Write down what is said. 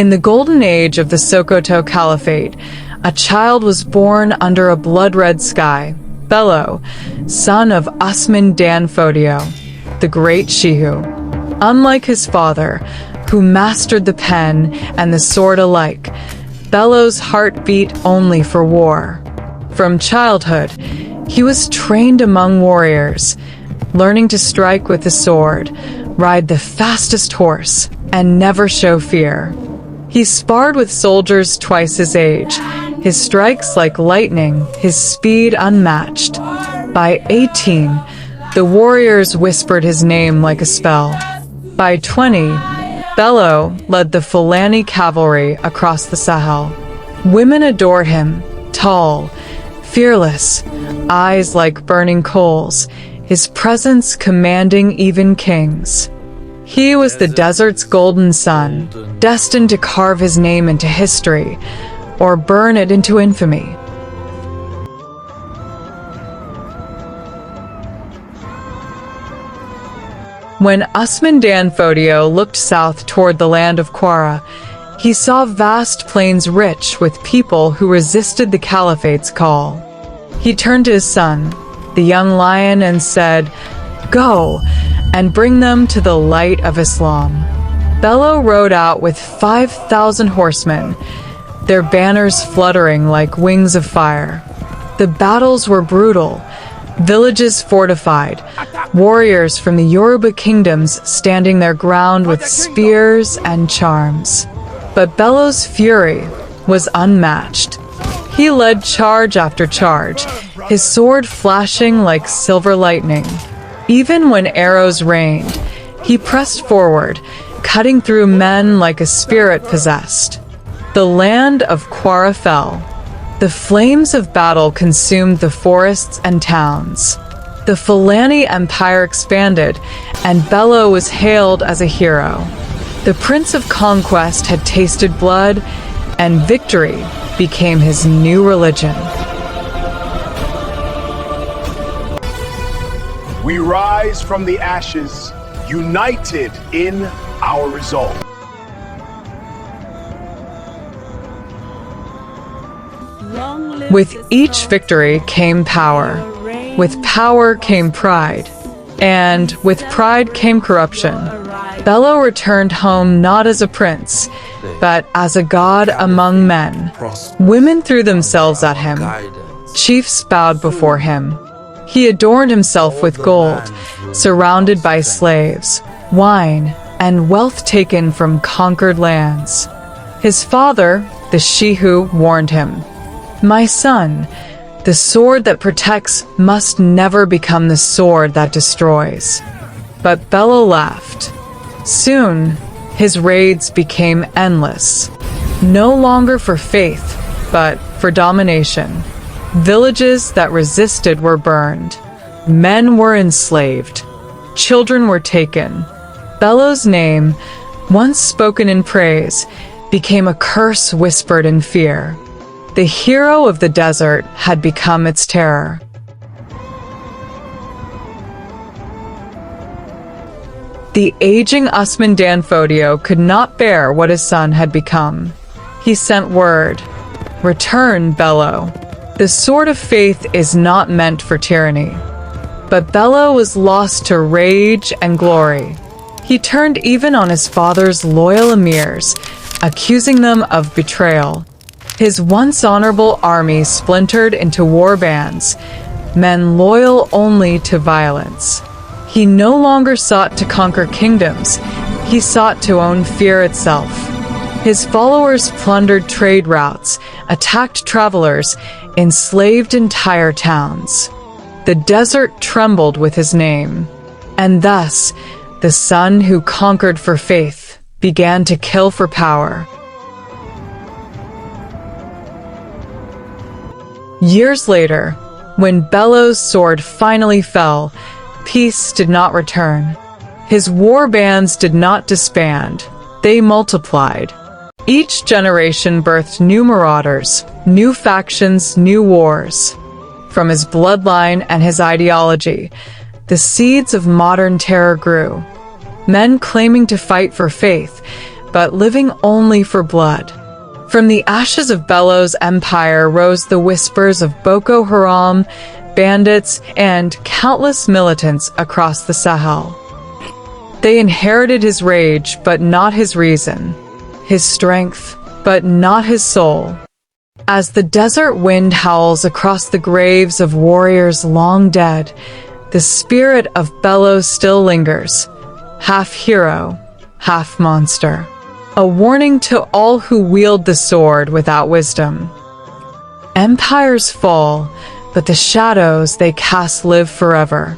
In the golden age of the Sokoto Caliphate, a child was born under a blood-red sky, Bello, son of Usman Dan Fodio, the great Shehu. Unlike his father, who mastered the pen and the sword alike, Bello's heart beat only for war. From childhood, he was trained among warriors, learning to strike with the sword, ride the fastest horse, and never show fear. He sparred with soldiers twice his age, his strikes like lightning, his speed unmatched. By 18, the warriors whispered his name like a spell. By 20, Bello led the Fulani cavalry across the Sahel. Women adored him, tall, fearless, eyes like burning coals, his presence commanding even kings. He was the desert's golden sun, destined to carve his name into history, or burn it into infamy. When Usman Dan Fodio looked south toward the land of Kwara, he saw vast plains rich with people who resisted the caliphate's call. He turned to his son, the young lion, and said, "Go, and bring them to the light of Islam." Bello rode out with 5,000 horsemen, their banners fluttering like wings of fire. The battles were brutal, villages fortified, warriors from the Yoruba kingdoms standing their ground with spears and charms. But Bello's fury was unmatched. He led charge after charge, his sword flashing like silver lightning. Even when arrows rained, he pressed forward, cutting through men like a spirit possessed. The land of Kwara fell. The flames of battle consumed the forests and towns. The Fulani Empire expanded, and Bello was hailed as a hero. The Prince of Conquest had tasted blood, and victory became his new religion. We rise from the ashes, united in our resolve. With each victory came power. With power came pride. And with pride came corruption. Bello returned home not as a prince, but as a god among men. Women threw themselves at him. Chiefs bowed before him. He adorned himself with gold, surrounded by slaves, wine, and wealth taken from conquered lands. His father, the Shehu, warned him, "My son, the sword that protects must never become the sword that destroys." But Bello laughed. Soon, his raids became endless, no longer for faith, but for domination. Villages that resisted were burned. Men were enslaved. Children were taken. Bello's name, once spoken in praise, became a curse whispered in fear. The hero of the desert had become its terror. The aging Usman Dan Fodio could not bear what his son had become. He sent word, "Return, Bello. The sword of faith is not meant for tyranny." But Bello was lost to rage and glory. He turned even on his father's loyal emirs, accusing them of betrayal. His once honorable army splintered into war bands, men loyal only to violence. He no longer sought to conquer kingdoms, he sought to own fear itself. His followers plundered trade routes, attacked travelers, enslaved entire towns. The desert trembled with his name, and thus the son who conquered for faith began to kill for power. Years later, when Bello's sword finally fell, peace did not return. His war bands did not disband, they multiplied. Each generation birthed new marauders, new factions, new wars. From his bloodline and his ideology, the seeds of modern terror grew. Men claiming to fight for faith, but living only for blood. From the ashes of Bello's empire rose the whispers of Boko Haram, bandits, and countless militants across the Sahel. They inherited his rage, but not his reason, his strength, but not his soul. As the desert wind howls across the graves of warriors long dead, the spirit of Bello still lingers, half hero, half monster. A warning to all who wield the sword without wisdom. Empires fall, but the shadows they cast live forever.